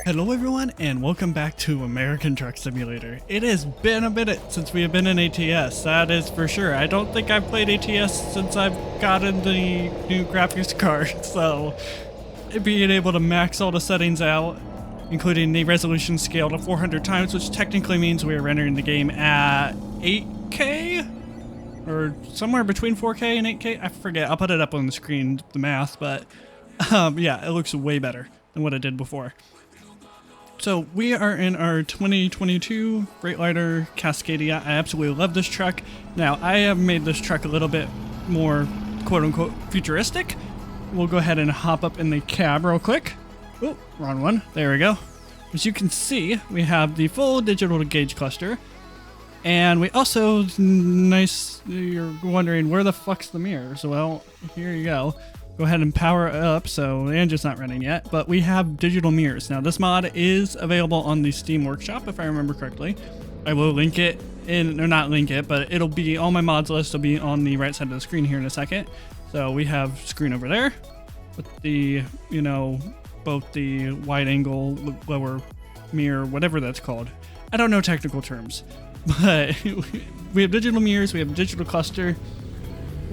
Hello everyone and welcome back to American Truck Simulator. It has been a minute since we have been in ATS, that is for sure. I don't think I've played ATS since I've gotten the new graphics card, so being able to max all the settings out, including the resolution scale to 400 times, which technically means we are rendering the game at 8K? Or somewhere between 4K and 8K? I forget, I'll put it up on the screen, the math, but yeah, it looks way better than what it did before. So we are in our 2022 Freightliner Cascadia. I absolutely love this truck. Now I have made this truck a little bit more quote-unquote futuristic. We'll go ahead and hop up in the cab real quick. Oh, wrong one. There we go. As you can see, we have the full digital gauge cluster. And we also, you're wondering where the fuck's the mirrors? Well, here you go. Go ahead and power up, so the engine's not running yet, but we have digital mirrors. Now this mod is available on the Steam Workshop, if I remember correctly. I will link it in, or not link it, but it'll be on my mods list. It'll be on the right side of the screen here in a second. So we have screen over there with the, you know, both the wide angle, lower mirror, whatever that's called. I don't know technical terms, but we have digital mirrors, we have digital cluster.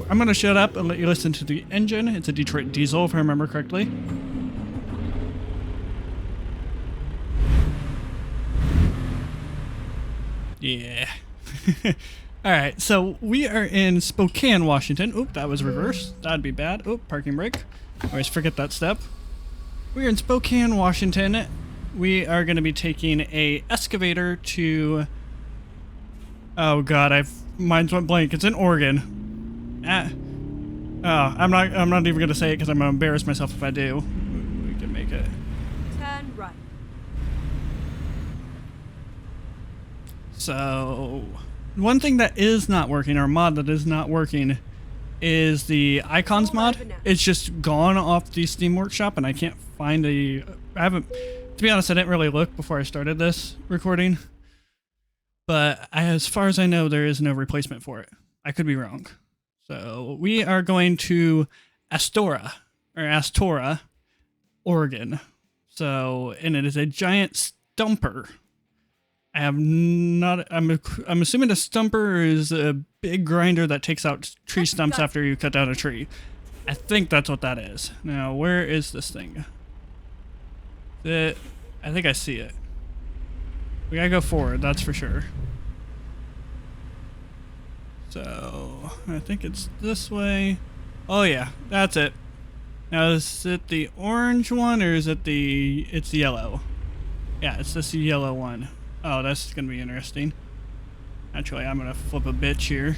I'm going to shut up and let you listen to the engine. It's a Detroit diesel, if I remember correctly. Yeah. Alright, so we are in Spokane, Washington. Oop, that was reversed. That'd be bad. Oop, parking brake. Always forget that step. We're in Spokane, Washington. We are going to be taking a excavator to... Oh god, mine's went blank. It's in Oregon. I'm not even gonna say it because I'm gonna embarrass myself if I do. We can make it. Turn right. So, one thing that is not working, or mod that is not working, is the icons mod. It's just gone off the Steam Workshop, and I can't find I haven't. To be honest, I didn't really look before I started this recording. But as far as I know, there is no replacement for it. I could be wrong. So we are going to Astora, Oregon. So, and it is a giant stumper. I'm assuming a stumper is a big grinder that takes out tree stumps after you cut down a tree. I think that's what that is. Now, where is this thing? I think I see it. We gotta go forward, that's for sure. So, I think it's this way. Oh yeah, that's it. Now is it the orange one or is it it's yellow? Yeah, it's this yellow one. Oh, that's gonna be interesting. Actually, I'm gonna flip a bitch here.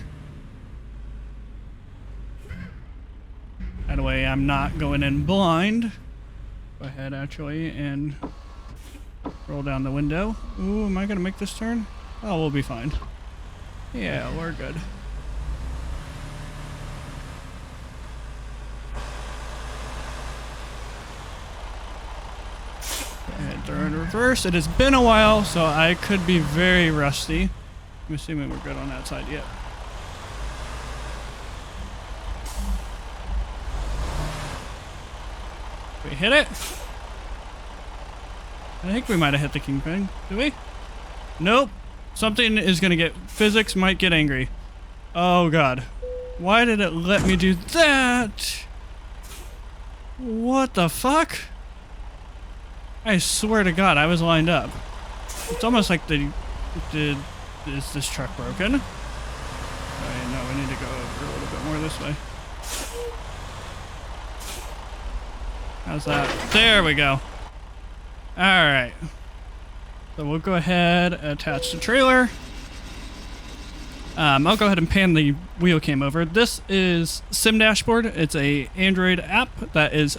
That way I'm not going in blind. Go ahead actually and roll down the window. Ooh, am I gonna make this turn? Oh, we'll be fine. Yeah, we're good. They're in reverse. It has been a while, so I could be very rusty. I'm assuming we're good on that side yet. We hit it. I think we might have hit the kingpin. Did we? Nope. Something is gonna get... Physics might get angry. Oh god. Why did it let me do that? What the fuck? I swear to god, I was lined up. It's almost like is this truck broken? Okay, no, we need to go over a little bit more this way. How's that? There we go. Alright. So we'll go ahead, attach the trailer. I'll go ahead and pan the wheel cam over. This is Sim Dashboard. It's a Android app that is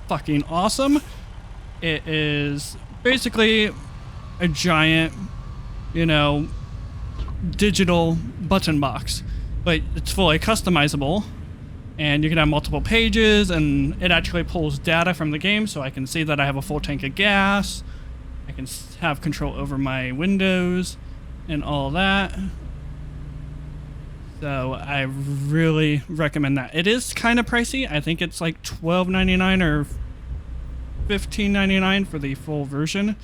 fucking awesome. It is basically a giant, you know, digital button box, but it's fully customizable, and you can have multiple pages, and it actually pulls data from the game, so I can see that I have a full tank of gas. I can have control over my windows and all that. So I really recommend that. It is kind of pricey. I think it's like $12.99 or $15.99 for the full version,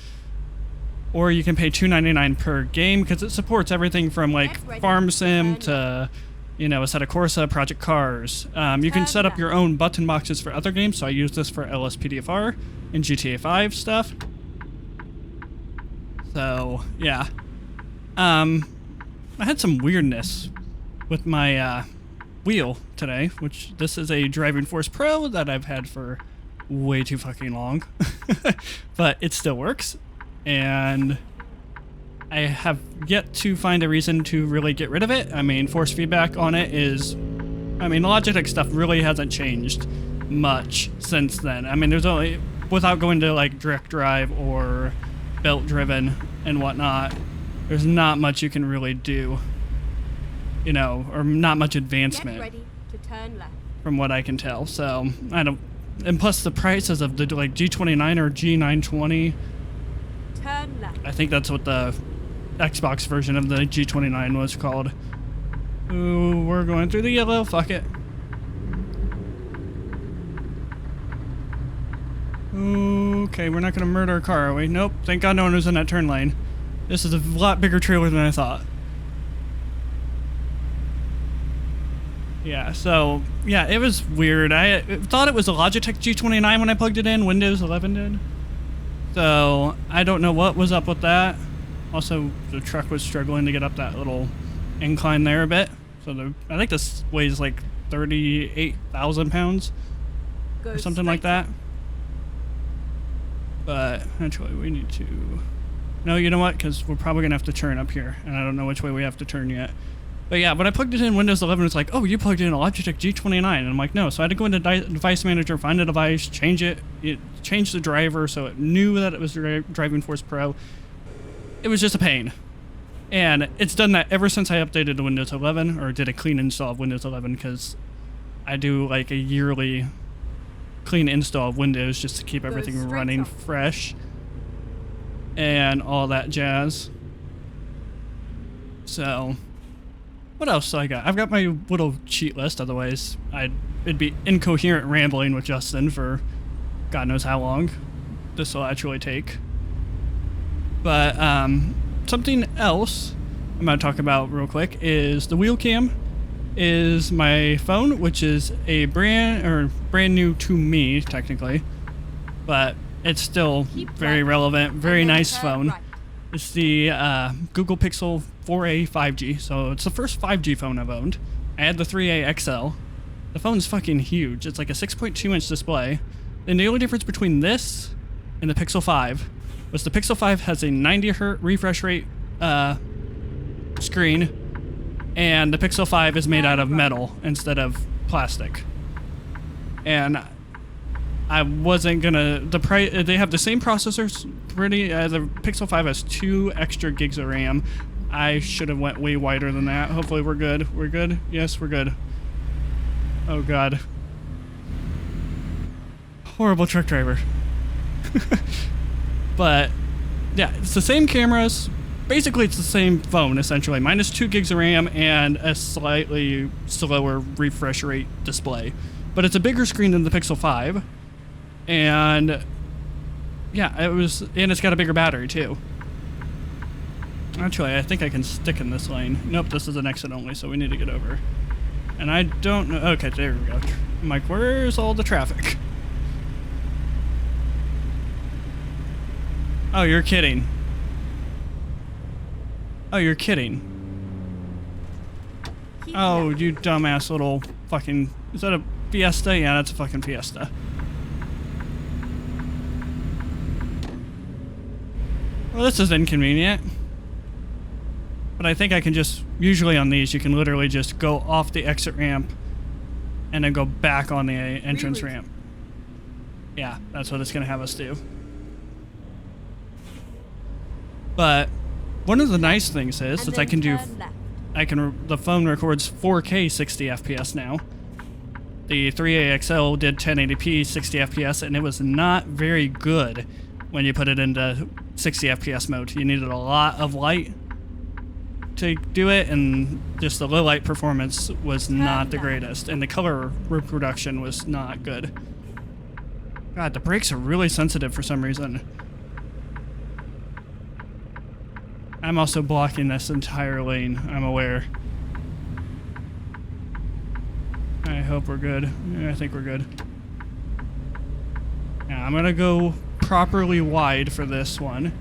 or you can pay $2.99 per game because it supports everything from like Farm Sim to, you know, Assetto Corsa, Project Cars. You can set up your own button boxes for other games, so I use this for LSPDFR and GTA 5 stuff. So, yeah. I had some weirdness with my wheel today, which this is a Driving Force Pro that I've had for way too fucking long. But it still works, and I have yet to find a reason to really get rid of it. I mean, force feedback on it is... I mean, Logitech stuff really hasn't changed much since then. I mean, there's only... Without going to, like, direct drive or belt-driven and whatnot, there's not much you can really do, you know, or not much advancement. Get ready to turn left. From what I can tell. So, I don't... And plus the prices of the, like, G29 or G920... Turn left. I think that's what the Xbox version of the G29 was called. Ooh, we're going through the yellow. Fuck it. Okay, we're not going to murder a car, are we? Nope. Thank God no one was in that turn lane. This is a lot bigger trailer than I thought. Yeah, so, yeah, it was weird. I thought it was a Logitech G29 when I plugged it in. Windows 11 did. So, I don't know what was up with that. Also, the truck was struggling to get up that little incline there a bit. So, I think this weighs like 38,000 pounds or something like that. But, actually, we need to... No, you know what? Because we're probably going to have to turn up here. And I don't know which way we have to turn yet. But yeah, when I plugged it in Windows 11, it's like, oh, you plugged in a Logitech G29. And I'm like, no. So I had to go into Device Manager, find a device, change it. It changed the driver so it knew that it was Driving Force Pro. It was just a pain. And it's done that ever since I updated to Windows 11, or did a clean install of Windows 11, because I do like a yearly clean install of Windows just to keep everything running fresh and all that jazz. So... What else do I got? I've got my little cheat list, otherwise it'd be incoherent rambling with Justin for God knows how long this will actually take. But something else I'm going to talk about real quick is the wheel cam is my phone, which is a brand new to me, technically. But it's still very relevant, very nice phone. It's the Google Pixel 4a 5G, so it's the first 5G phone I've owned. I had the 3a XL. The phone's fucking huge. It's like a 6.2-inch display. And the only difference between this and the Pixel 5 was the Pixel 5 has a 90Hz refresh rate screen, and the Pixel 5 is made out of metal instead of plastic. And I wasn't gonna... They have the same processors. The Pixel 5 has 2 extra gigs of RAM. I should have went way wider than that. Hopefully we're good. We're good? Yes, we're good. Oh God. Horrible truck driver. But yeah, it's the same cameras. Basically, it's the same phone, essentially. Minus 2 gigs of RAM and a slightly slower refresh rate display. But it's a bigger screen than the Pixel 5. And yeah, and it's got a bigger battery too. Actually, I think I can stick in this lane. Nope, this is an exit only, so we need to get over. And I don't know. Okay, there we go. I'm like, where's all the traffic? Oh, you're kidding. Oh, you're kidding. Oh, you dumbass little fucking... Is that a Fiesta? Yeah, that's a fucking Fiesta. Well, this is inconvenient. But I think I can just... Usually on these, you can literally just go off the exit ramp and then go back on the entrance ramp. Yeah, that's what it's going to have us do. But one of the nice things is that I can do... The phone records 4K 60 FPS now. The 3A XL did 1080p 60 FPS, and it was not very good when you put it into 60 FPS mode. You needed a lot of light to do it, and just the low light performance was not the greatest, and the color reproduction was not good. God, the brakes are really sensitive for some reason. I'm also blocking this entire lane, I'm aware. I hope we're good. Yeah, I think we're good. Now, I'm gonna go properly wide for this one.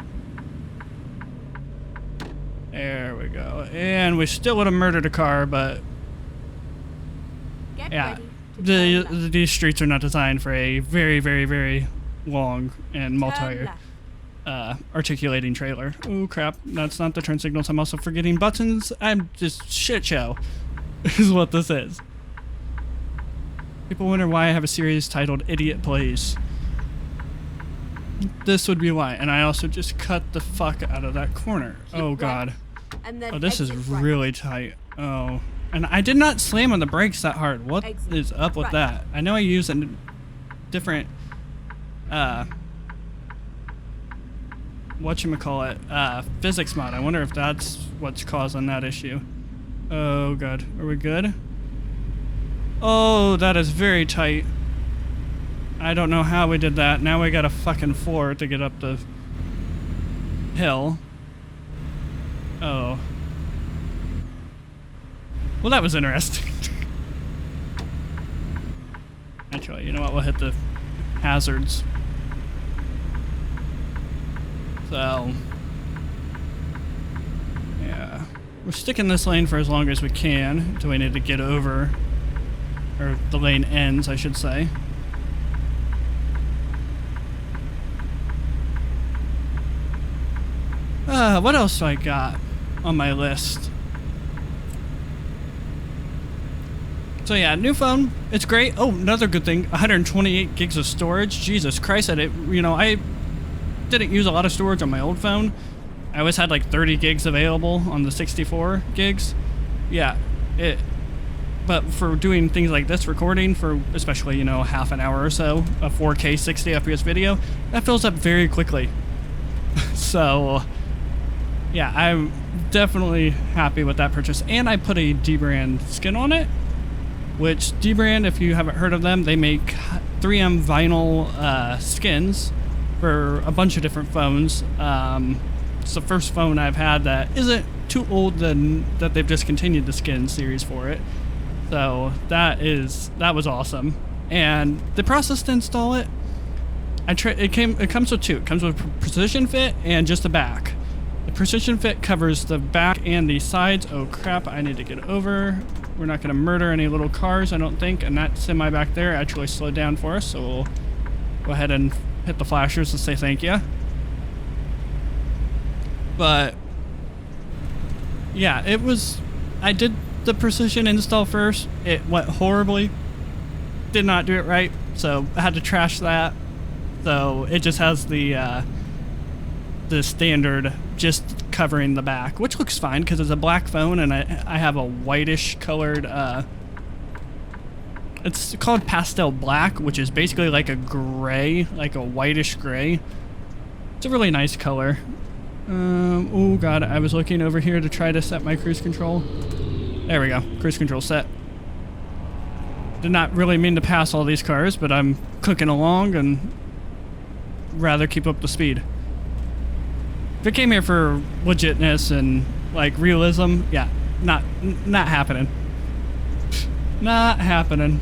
There we go. And we still would have murdered a car, but Get yeah, ready to turn left. these streets are not designed for a very, very, very long and Turn left. articulating trailer. Oh crap, that's not the turn signals. I'm also forgetting buttons. I'm just shit show is what this is. People wonder why I have a series titled Idiot Plays. This would be why. And I also just cut the fuck out of that corner. Keep Oh right, god. and then Oh, this is exit right. really tight. Oh. And I did not slam on the brakes that hard. What Exit is up with right. that? I know I use a different, whatchamacallit, physics mod. I wonder if that's what's causing that issue. Oh god. Are we good? Oh, that is very tight. I don't know how we did that. Now we got a fucking floor to get up the hill. Oh. Well, that was interesting. Actually, you know what? We'll hit the hazards. So, yeah. We're sticking this lane for as long as we can until we need to get over. Or the lane ends, I should say. What else do I got on my list? So yeah, new phone. It's great. Oh, another good thing. 128 gigs of storage. Jesus Christ, I didn't use a lot of storage on my old phone. I always had like 30 gigs available on the 64 gigs. Yeah, but for doing things like this, recording for especially, half an hour or so, a 4K 60 FPS video, that fills up very quickly. So, yeah, I'm definitely happy with that purchase. And I put a D-brand skin on it, which D-brand, if you haven't heard of them, they make 3M vinyl skins for a bunch of different phones. It's the first phone I've had that isn't too old that they've discontinued the skin series for it. So that was awesome. And the process to install it, it comes with two. It comes with precision fit and just the back. The precision fit covers the back and the sides. Oh crap, I need to get over. We're not gonna murder any little cars, I don't think, and that semi back there actually slowed down for us, so we'll go ahead and hit the flashers and say thank you. But yeah, I did the precision install first. It went horribly. Did not do it right, so I had to trash that. So it just has the standard just covering the back, which looks fine because it's a black phone and I have a whitish colored, it's called pastel black, which is basically like a gray, like a whitish gray. It's a really nice color. Oh god, I was looking over here to try to set my cruise control. There we go, cruise control set. Did not really mean to pass all these cars, but I'm cooking along and rather keep up the speed. If it came here for legitness and like realism, yeah, not happening. Not happening.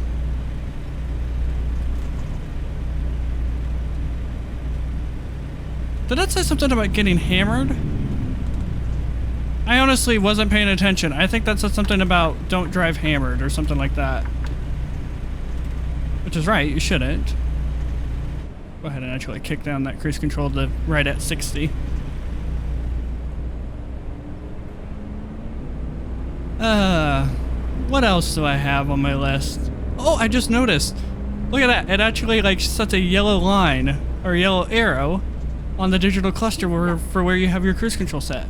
Did that say something about getting hammered? I honestly wasn't paying attention. I think that said something about don't drive hammered or something like that. Which is right, you shouldn't. Go ahead and actually kick down that cruise control to right at 60. What else do I have on my list? Oh, I just noticed. Look at that. It actually like sets a yellow line or yellow arrow on the digital cluster for where you have your cruise control set.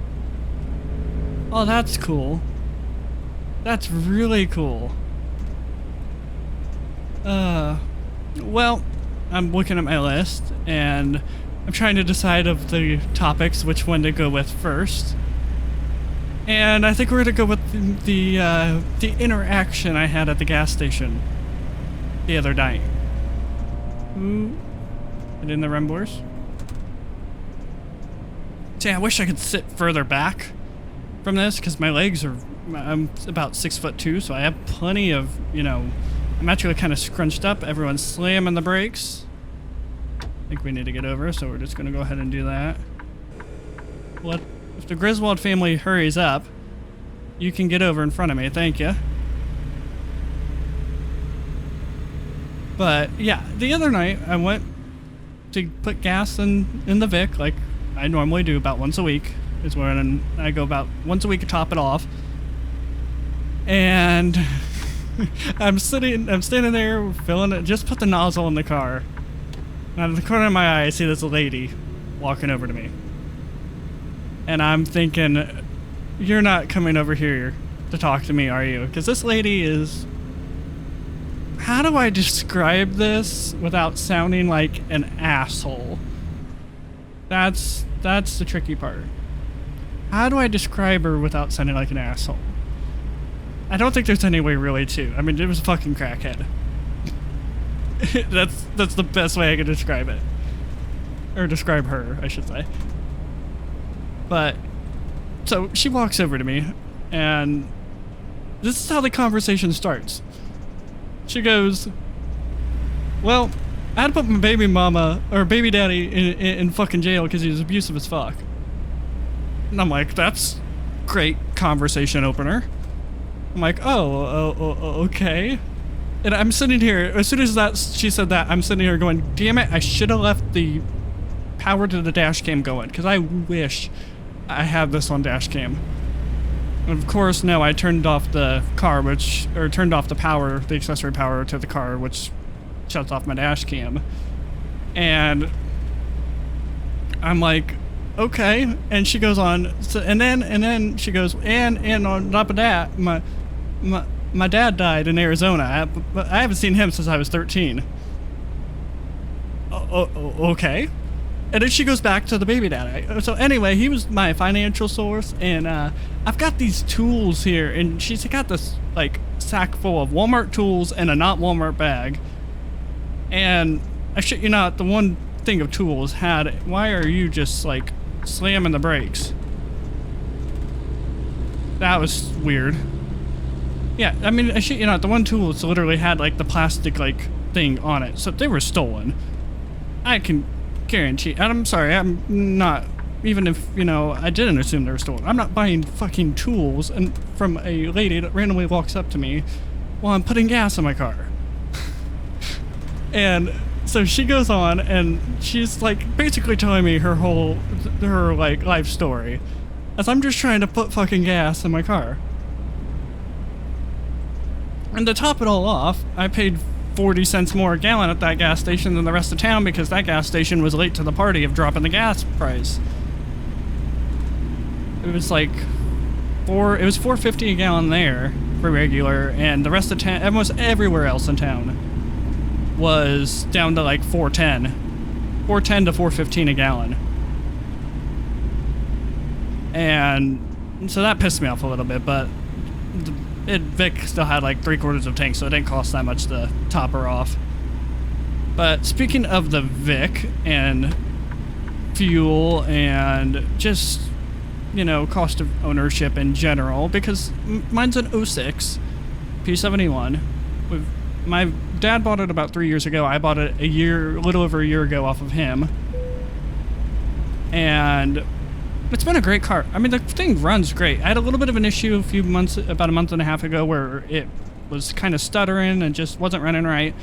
Oh, that's cool. That's really cool. Well, I'm looking at my list and I'm trying to decide of the topics which one to go with first. And I think we're gonna go with the interaction I had at the gas station the other night. Ooh, Get in the rumblers. See, I wish I could sit further back from this because my legs are, I'm about 6'2", so I have plenty of, you know, I'm actually kind of scrunched up. Everyone's slamming the brakes. I think we need to get over, so we're just going to go ahead and do that. Well, if the Griswold family hurries up, you can get over in front of me. Thank you. But, yeah, the other night I went to put gas in the Vic like I normally do about once a week. Is when I go about once a week to top it off. And I'm standing there filling it, just put the nozzle in the car. And out of the corner of my eye, I see this lady walking over to me. And I'm thinking, you're not coming over here to talk to me, are you? Because this lady is... How do I describe this without sounding like an asshole? That's the tricky part. How do I describe her without sounding like an asshole? I don't think there's any way really to. I mean, it was a fucking crackhead. That's the best way I could describe it. Or describe her, I should say. But, so she walks over to me, and this is how the conversation starts. She goes, well, I had to put my baby mama, or baby daddy in fucking jail because he was abusive as fuck. And I'm like, that's great conversation opener. I'm like, okay. And I'm sitting here, as soon as she said that, I'm sitting here going, damn it, I should have left the power to the dash cam going, because I wish I had this on dash cam. And of course, no, I turned off the car, turned off the power, the accessory power to the car, which shuts off my dash cam. And I'm like, okay. And she goes on, so, and then she goes, and on top of that, my dad died in Arizona. I haven't seen him since I was 13. Okay. And then she goes back to the baby dad. So anyway, he was my financial source, and I've got these tools here, and she's got this like sack full of Walmart tools and a not Walmart bag. And I shit you not, the one thing of tools had, why are you just like slamming the brakes? That was weird. Yeah, I mean, I shit you not, the one tool literally had like the plastic like thing on it, so they were stolen. I can guarantee, and I'm sorry, I'm not, even if, you know, I didn't assume they were stolen, I'm not buying fucking tools and from a lady that randomly walks up to me while I'm putting gas in my car. And so she goes on, and she's like basically telling me her like life story as I'm just trying to put fucking gas in my car. And to top it all off, I paid 40 cents more a gallon at that gas station than the rest of town because that gas station was late to the party of dropping the gas price. It was like it was $4.50 a gallon there for regular, and the rest of town, almost everywhere else in town, was down to like $4.10 to $4.15 a gallon. And so that pissed me off a little bit, but Vic still had like 3/4 of tank, so it didn't cost that much to top her off. But speaking of the Vic and fuel and just, you know, cost of ownership in general, because mine's an 06 P71. My dad bought it about 3 years ago. I bought it a little over a year ago off of him. And it's been a great car. I mean, the thing runs great. I had a little bit of an issue about a month and a half ago, where it was kind of stuttering and just wasn't running right.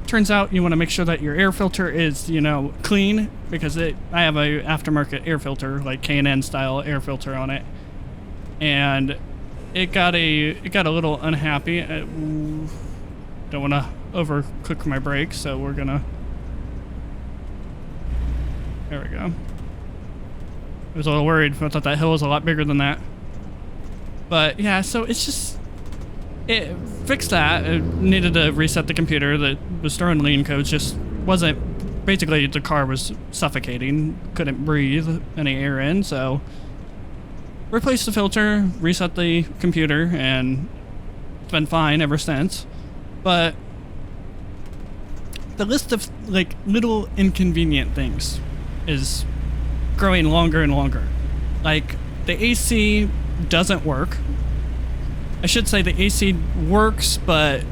Turns out you want to make sure that your air filter is, you know, clean, because I have a aftermarket air filter, like K&N style air filter on it. And it got a little unhappy. Don't want to overcook my brakes, so we're gonna... There we go. I was a little worried. I thought that hill was a lot bigger than that. But yeah, so it's just... It fixed that. It needed to reset the computer. That was throwing lean codes, just wasn't... Basically, the car was suffocating. Couldn't breathe any air in, so... Replaced the filter, reset the computer, and it's been fine ever since. But the list of like little inconvenient things is growing longer and longer. Like the AC doesn't work. I should say the AC works, but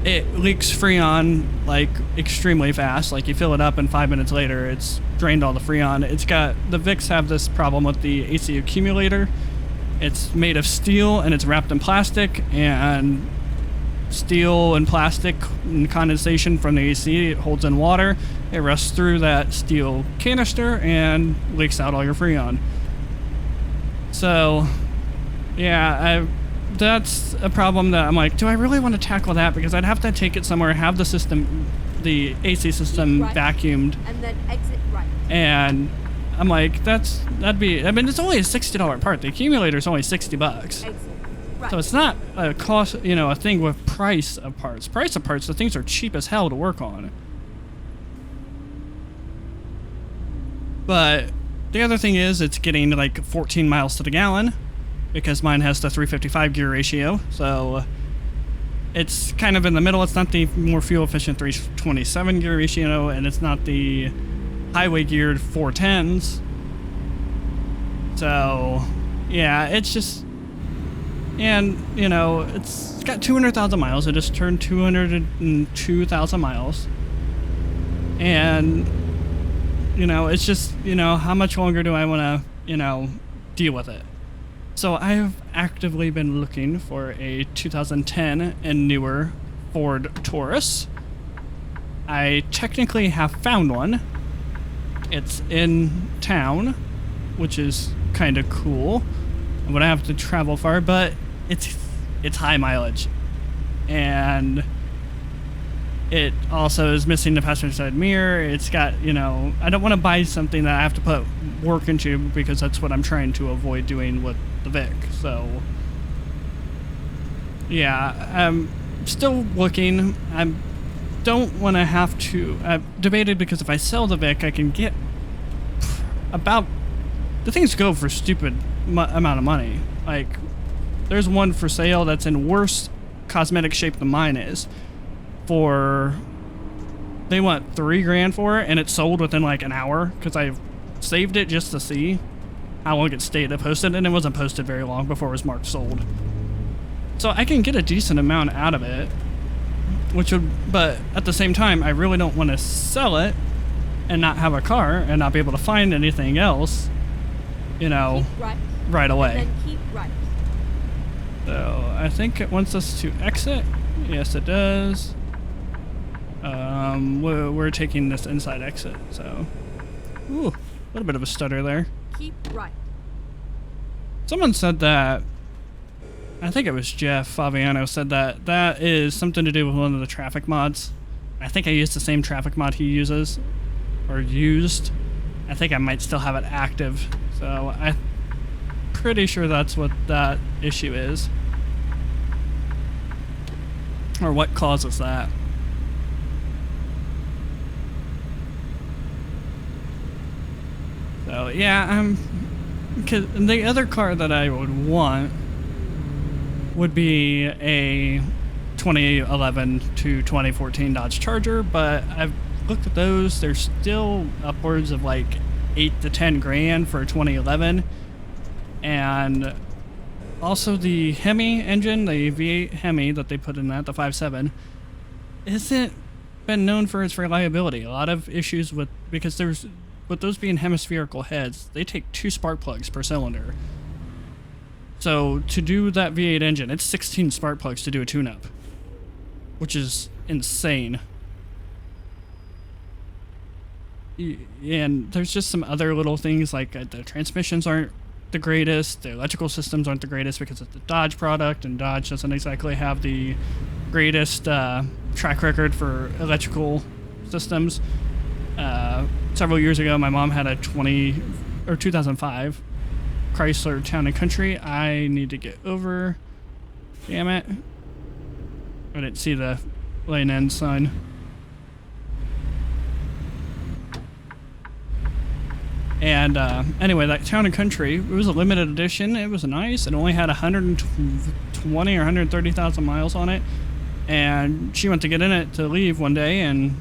it leaks Freon like extremely fast. Like you fill it up and 5 minutes later it's drained all the Freon. It's got, the Vics have this problem with the AC accumulator. It's made of steel and it's wrapped in plastic, and steel and plastic and condensation from the AC, it holds in water. It rusts through that steel canister and leaks out all your Freon. So yeah, that's a problem that I'm like, do I really want to tackle that? Because I'd have to take it somewhere, have the system, the AC system vacuumed, and then exit right. and I'm like, that'd be, I mean, it's only a $60 part. The accumulator's only $60. Exit right. So it's not a cost, you know, a thing with price of parts. Price of parts, the things are cheap as hell to work on. But the other thing is it's getting like 14 miles to the gallon, because mine has the 355 gear ratio. So it's kind of in the middle. It's not the more fuel efficient 327 gear ratio, and it's not the highway geared 410s. So yeah, it's just, and you know, it's got 200,000 miles. It just turned 202,000 miles, and you know, it's just, you know, how much longer do I want to, you know, deal with it? So I've actively been looking for a 2010 and newer Ford Taurus. I technically have found one. It's in town, which is kind of cool. I would have to travel far, but it's high mileage, and it also is missing the passenger side mirror. It's got, you know, I don't want to buy something that I have to put work into, because that's what I'm trying to avoid doing with the Vic. So yeah, I'm still looking. I don't want to have to, I've debated, because if I sell the Vic, I can get about, the things go for stupid amount of money. Like, there's one for sale that's in worse cosmetic shape than mine is. For, they want $3,000 for it, and it sold within like an hour, because I saved it just to see how long it stayed to post it, and it wasn't posted very long before it was marked sold. So I can get a decent amount out of it, which would, but at the same time, I really don't want to sell it and not have a car and not be able to find anything else, you know, right away. And then keep right. So I think it wants us to exit. Yes, it does. We're taking this inside exit, so. Ooh, a little bit of a stutter there. Keep right. Someone said that, I think it was Jeff Faviano said that that is something to do with one of the traffic mods. I think I used the same traffic mod he uses, or used. I think I might still have it active, so I'm pretty sure that's what that issue is, or what causes that. So yeah, because the other car that I would want would be a 2011 to 2014 Dodge Charger, but I've looked at those. They're still upwards of like 8 to 10 grand for a 2011, and also the Hemi engine, the V8 Hemi that they put in that, the 5.7, isn't been known for its reliability. A lot of issues with, because there's, with those being hemispherical heads, they take 2 spark plugs per cylinder. So to do that V8 engine, it's 16 spark plugs to do a tune-up, which is insane. And there's just some other little things, like the transmissions aren't the greatest, the electrical systems aren't the greatest, because it's a Dodge product, and Dodge doesn't exactly have the greatest track record for electrical systems. Several years ago, my mom had a 2005 Chrysler Town and Country. I need to get over. Damn it. I didn't see the lane end sign. And anyway, that Town and Country, it was a limited edition. It was nice. It only had 120 or 130,000 miles on it. And she went to get in it to leave one day, and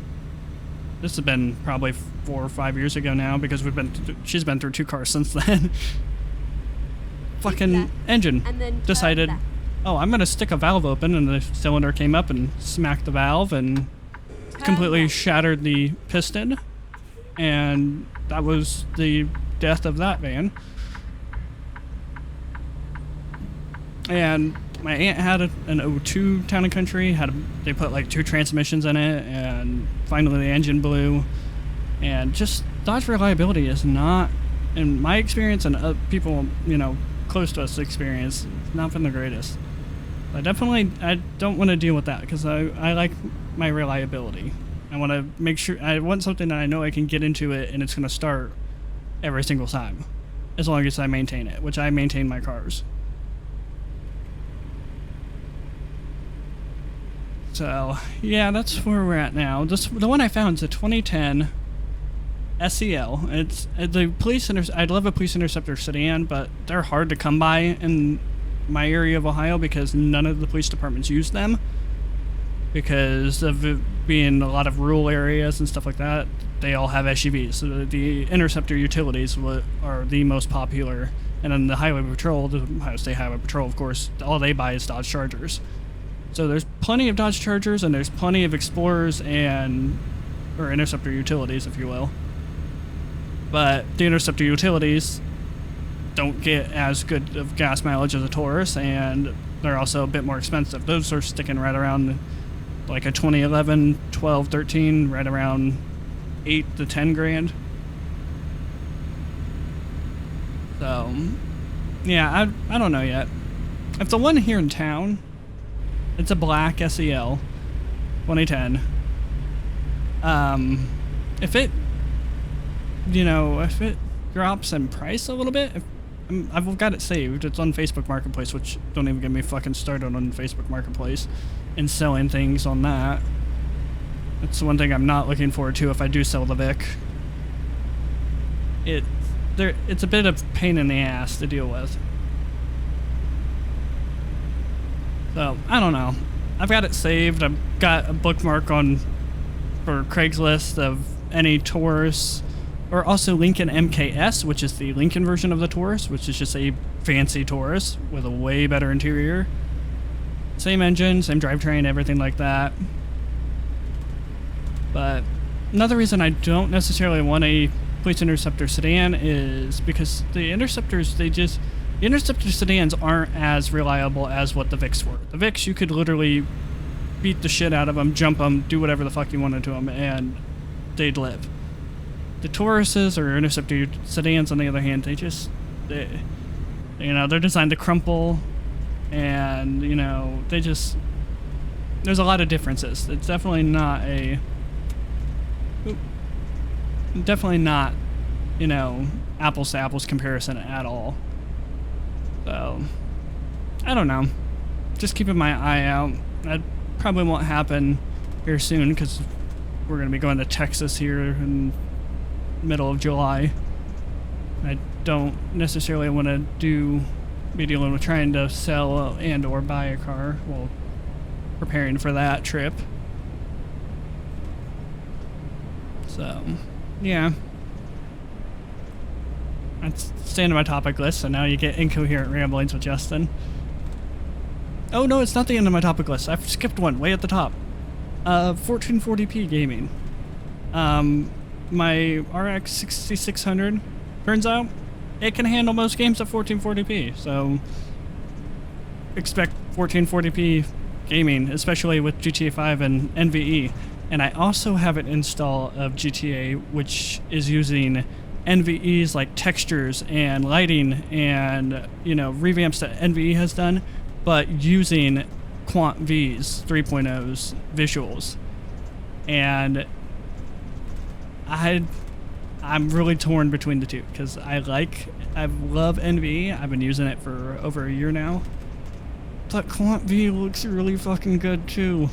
This has been probably 4 or 5 years ago now because she's been through 2 cars since then. Fucking left, engine and then turn decided, left. oh, I'm gonna stick a valve open, and the cylinder came up and smacked the valve and completely left. shattered the piston, and that was the death of that van. And my aunt had an 02 Town and Country. They put like 2 transmissions in it, and finally the engine blew. And just Dodge reliability is not, in my experience and people close to us experience, not been the greatest. I don't want to deal with that because I like my reliability. I want to make sure, I want something that I know I can get into it and it's going to start every single time, as long as I maintain it, which I maintain my cars. So yeah, that's where we're at now. The one I found is a 2010 SEL. It's the I'd love a police interceptor sedan, but they're hard to come by in my area of Ohio because none of the police departments use them because of it being a lot of rural areas and stuff like that. They all have SUVs. So the interceptor utilities are the most popular, and then the highway patrol, the Ohio State Highway Patrol, of course, all they buy is Dodge Chargers. So there's plenty of Dodge Chargers and there's plenty of Explorers or interceptor utilities, if you will. But the interceptor utilities don't get as good of gas mileage as a Taurus, and they're also a bit more expensive. Those are sticking right around like a 2011, 12, 13, right around 8 to 10 grand. So, yeah, I don't know yet. If the one here in town, it's a black SEL, 2010. If it drops in price a little bit, I've got it saved. It's on Facebook Marketplace, which don't even get me fucking started on Facebook Marketplace and selling things on that. That's the one thing I'm not looking forward to if I do sell the Vic. It's a bit of pain in the ass to deal with. So, I don't know. I've got it saved. I've got a bookmark for Craigslist of any Taurus, or also Lincoln MKS, which is the Lincoln version of the Taurus, which is just a fancy Taurus with a way better interior. Same engine, same drivetrain, everything like that. But another reason I don't necessarily want a police interceptor sedan is because the interceptor sedans aren't as reliable as what the Vics were. The Vics, you could literally beat the shit out of them, jump them, do whatever the fuck you wanted to them, and they'd live. The Tauruses or interceptor sedans, on the other hand, they're designed to crumple, and there's a lot of differences. It's definitely not apples to apples comparison at all. So, I don't know. Just keeping my eye out. That probably won't happen here soon because we're going to be going to Texas here in middle of July. I don't necessarily want to be dealing with trying to sell and or buy a car while preparing for that trip. So, yeah. That's staying on my topic list, so now you get incoherent ramblings with Justin. Oh no, it's not the end of my topic list. I've skipped one way at the top. 1440p gaming. My RX 6600, turns out, it can handle most games at 1440p, so expect 1440p gaming, especially with GTA 5 and NVE. And I also have an install of GTA, which is using NVE's like textures and lighting and revamps that NVE has done, but using Quant V's 3.0's visuals. And I'm really torn between the two because I love NVE. I've been using it for over a year now, but Quant V looks really fucking good too.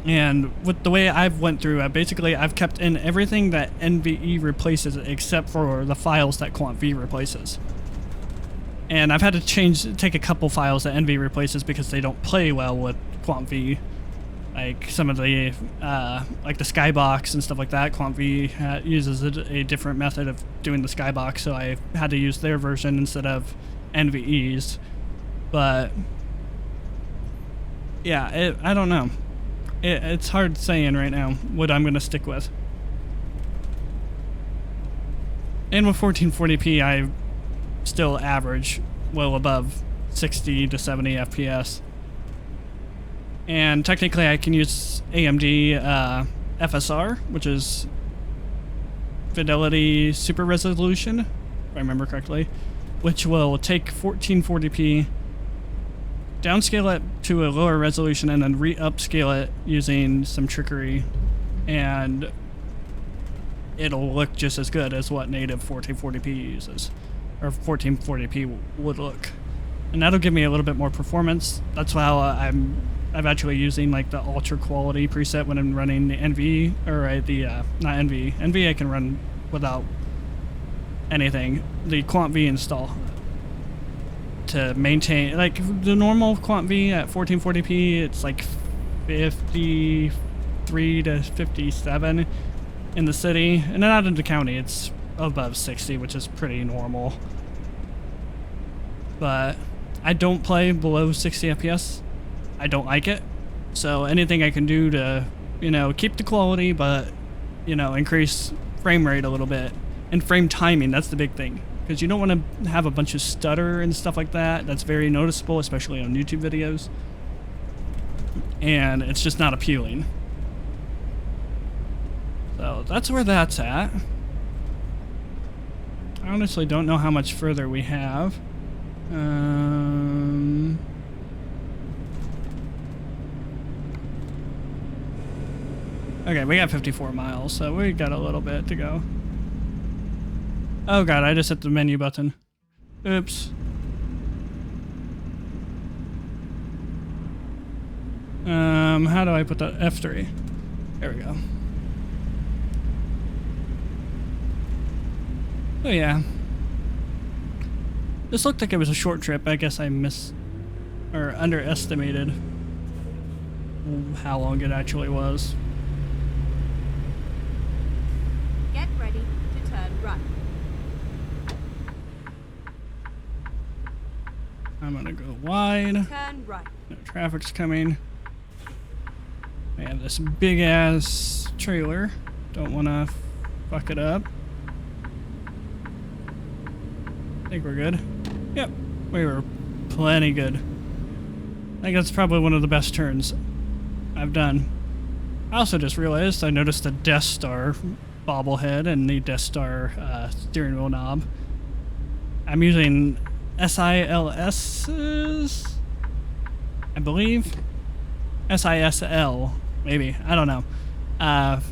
And with the way I've went through, I've kept in everything that NVE replaces except for the files that Quant V replaces. And I've had to take a couple files that NVE replaces because they don't play well with Quant V. Like some of the like the skybox and stuff like that. QuantV uses a different method of doing the skybox, so I had to use their version instead of NVE's. But yeah, I don't know. It's hard saying right now what I'm gonna stick with. And with 1440p, I still average well above 60 to 70 FPS. And technically I can use AMD FSR, which is Fidelity Super Resolution, if I remember correctly, which will take 1440p, downscale it to a lower resolution, and then re-upscale it using some trickery, and it'll look just as good as what native 1440p uses, or 1440p would look. And that'll give me a little bit more performance. That's how I'm actually using like the ultra quality preset when I'm running the NV, or the not NV. NV I can run without anything. The QuantV install to maintain like the normal QuantV at 1440p. It's like 53 to 57 in the city, and then out in the county it's above 60, which is pretty normal. But I don't play below 60 FPS. I don't like it. So anything I can do to, you know, keep the quality, but, you know, increase frame rate a little bit. And frame timing, that's the big thing. Because you don't want to have a bunch of stutter and stuff like that. That's very noticeable, especially on YouTube videos. And it's just not appealing. So that's where that's at. I honestly don't know how much further we have. Okay, we got 54 miles, so we got a little bit to go. Oh god, I just hit the menu button. Oops. How do I put that? F3. There we go. Oh yeah. This looked like it was a short trip. I guess I underestimated how long it actually was. Get ready to turn right. I'm gonna go wide. Turn right. No traffic's coming. I have this big ass trailer. Don't wanna fuck it up. I think we're good. Yep, we were plenty good. I think that's probably one of the best turns I've done. I also just realized I noticed the Death Star bobblehead and the Death Star steering wheel knob. I'm using SILS's, I believe. SISL, maybe. I don't know.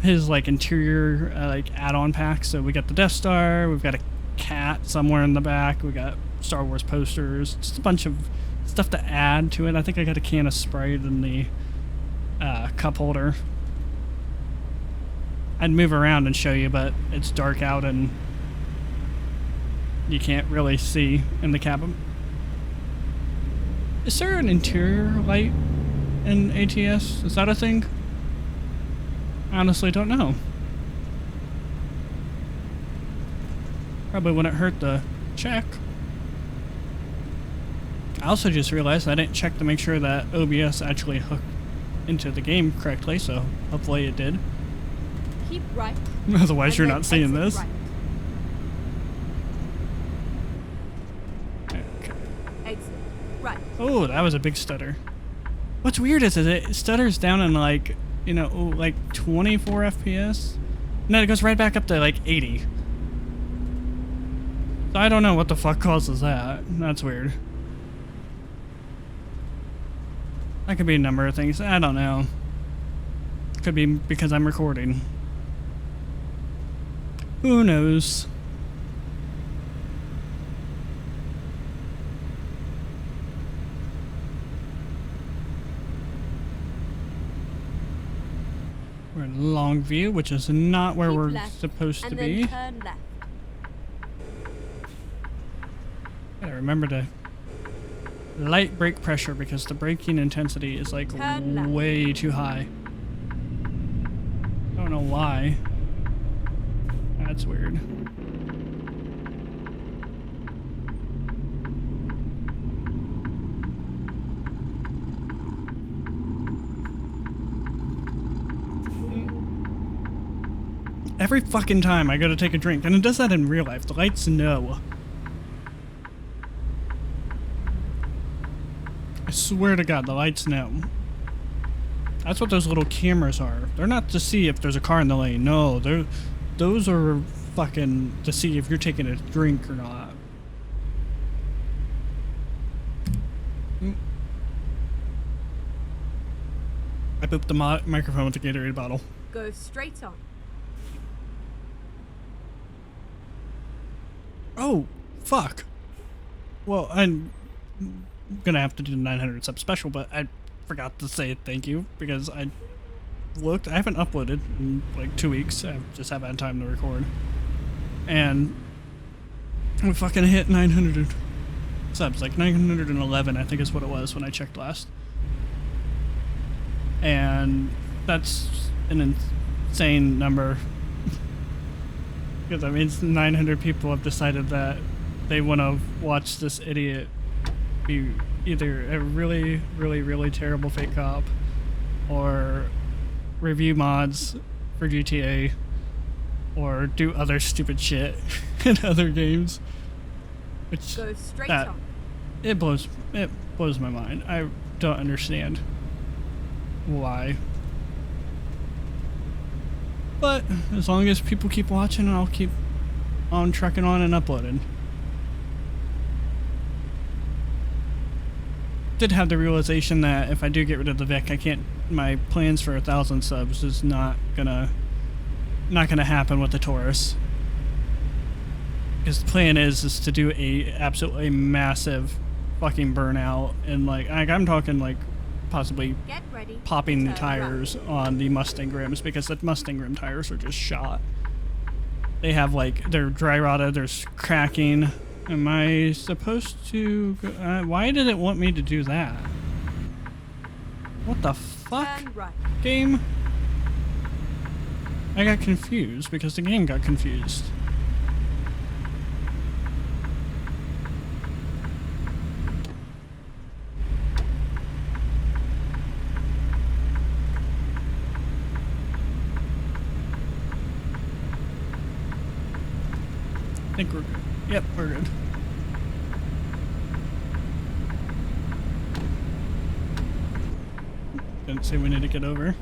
His like interior like add-on pack. So we got the Death Star, we've got a cat somewhere in the back, we got Star Wars posters, just a bunch of stuff to add to it. I think I got a can of Sprite in the cup holder. I'd move around and show you, but it's dark out and you can't really see in the cabin. Is there an interior light in ATS? Is that a thing? I honestly don't know. Probably wouldn't hurt to check. I also just realized I didn't check to make sure that OBS actually hooked into the game correctly, so hopefully it did. Keep right. Otherwise you're not seeing this. Right. Okay. Exit right. Oh, that was a big stutter. What's weird is it stutters down in like, you know, like 24 FPS. And then it goes right back up to like 80. So I don't know what the fuck causes that. That's weird. That could be a number of things. I don't know. Could be because I'm recording. Who knows? We're in Longview, which is not where Keep we're left, supposed to and be. then turn left. Gotta remember to light brake pressure because the braking intensity is like Turn left. way too high. I don't know why. That's weird. Every fucking time I go to take a drink, and it does that in real life, the lights know. I swear to God, the lights know. That's what those little cameras are. They're not to see if there's a car in the lane. No, those are fucking to see if you're taking a drink or not. I booped the microphone with the Gatorade bottle. Go straight on. Oh, fuck. Well, I'm gonna have to do the 900 sub special, but I forgot to say thank you because I looked. I haven't uploaded in like 2 weeks. I just haven't had time to record. And we fucking hit 900 subs, like 911, I think is what it was when I checked last. And that's an insane number. Because that means 900 people have decided that they want to watch this idiot be either a really, really, really terrible fake cop or review mods for GTA or do other stupid shit in other games. Which Go straight on. It blows my mind. I don't understand why. But as long as people keep watching, I'll keep on trucking on and uploading. Did have the realization that if I do get rid of the Vic, I can't. My plans for 1,000 subs is not gonna happen with the Taurus. Because the plan is to do a absolutely massive fucking burnout, and like I'm talking like possibly Get ready. popping the Turn tires on the Mustang rims, because the Mustang rim tires are just shot. They have like, they're dry rotted, there's cracking. Am I supposed to go, why did it want me to do that? What the fuck? Turn right. Game? I got confused because the game got confused. I think we're good. Yep, we're good. Didn't say we need to get over.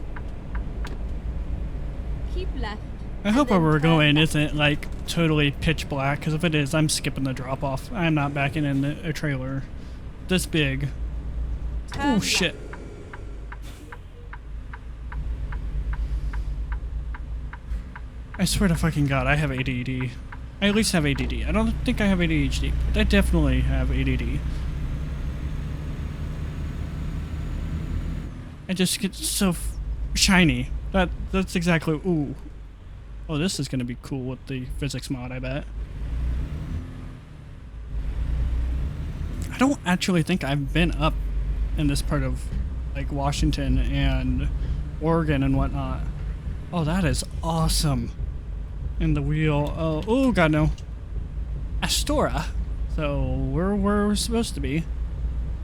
Keep left. I hope where we're going isn't like totally pitch black, because if it is, I'm skipping the drop off. I'm not backing in a trailer this big. Oh shit. I swear to fucking God, I have ADD. I at least have ADD. I don't think I have ADHD, but I definitely have ADD. I just get so shiny. That's exactly. Ooh. Oh, this is gonna be cool with the physics mod, I bet. I don't actually think I've been up in this part of like Washington and Oregon and whatnot. Oh, that is awesome. And the wheel. Oh God, no. Astora. So where we're supposed to be.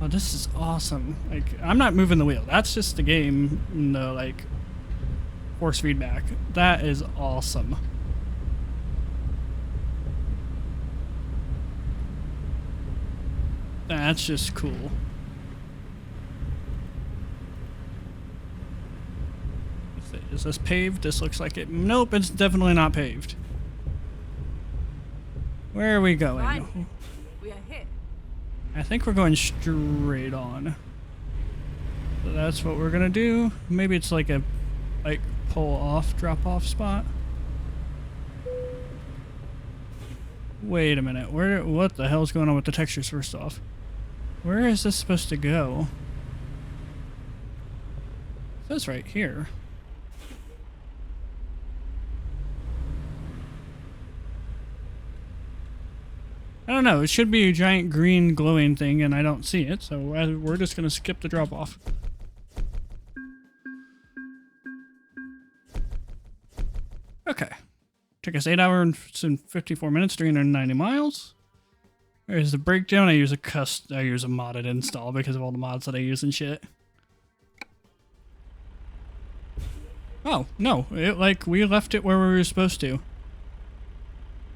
Oh, this is awesome. Like, I'm not moving the wheel. That's just the game, no, like, force feedback. That is awesome. That's just cool. Is this paved? This looks like it. Nope, it's definitely not paved. Where are we going? Fine. We are hit. I think we're going straight on. So that's what we're gonna do. Maybe it's like a pull off, drop off spot. Wait a minute. What the hell's going on with the textures first off? Where is this supposed to go? It says right here. I don't know, it should be a giant green glowing thing and I don't see it, so we're just gonna skip the drop off. Okay. Took us 8 hours and 54 minutes, 390 miles. There's the breakdown. I use a modded install because of all the mods that I use and shit. Oh, no. We left it where we were supposed to.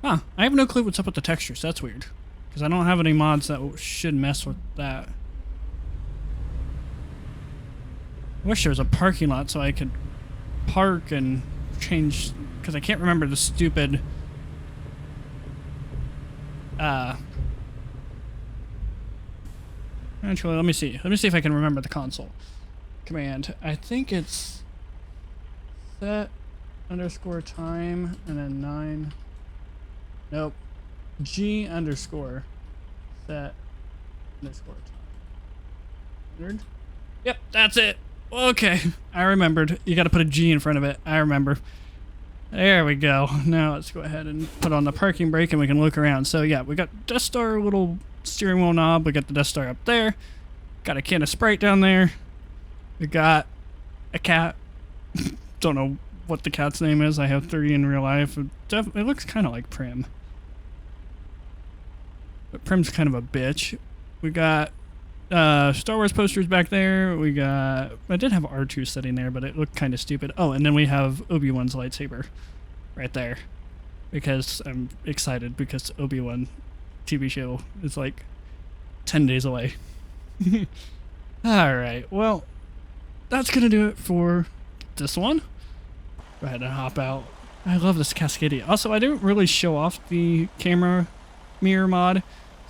Huh. I have no clue what's up with the textures. That's weird. Because I don't have any mods that should mess with that. I wish there was a parking lot so I could park and change... Because I can't remember the stupid... Actually, let me see. Let me see if I can remember the console command. I think it's set underscore time and then 9. Nope. G underscore set underscore time. 100? Yep, that's it. Okay, I remembered. You gotta put a G in front of it. I remember. There we go. Now let's go ahead and put on the parking brake and we can look around. So yeah, we got Death Star little steering wheel knob. We got the Death Star up there. Got a can of Sprite down there. We got a cat. Don't know what the cat's name is. I have 3 in real life. It looks kind of like Prim. But Prim's kind of a bitch. We got Star Wars posters back there. I did have R2 sitting there, but it looked kind of stupid. Oh, and then we have Obi-Wan's lightsaber right there. Because I'm excited because Obi-Wan TV show is like 10 days away. Alright, well, that's gonna do it for this one. Go ahead and hop out. I love this Cascadia. Also, I didn't really show off the camera mirror mod.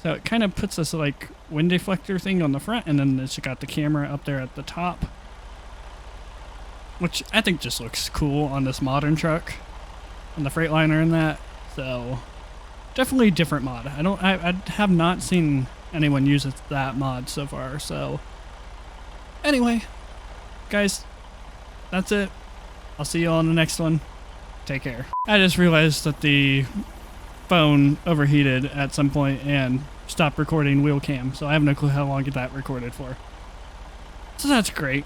So it kind of puts this like wind deflector thing on the front, and then it's got the camera up there at the top, which I think just looks cool on this modern truck, and the Freightliner and that. So definitely a different mod. I have not seen anyone use that mod so far. So anyway, guys, that's it. I'll see you all in the next one. Take care. I just realized that the phone overheated at some point and stopped recording wheel cam, so I have no clue how long that recorded for. So that's great.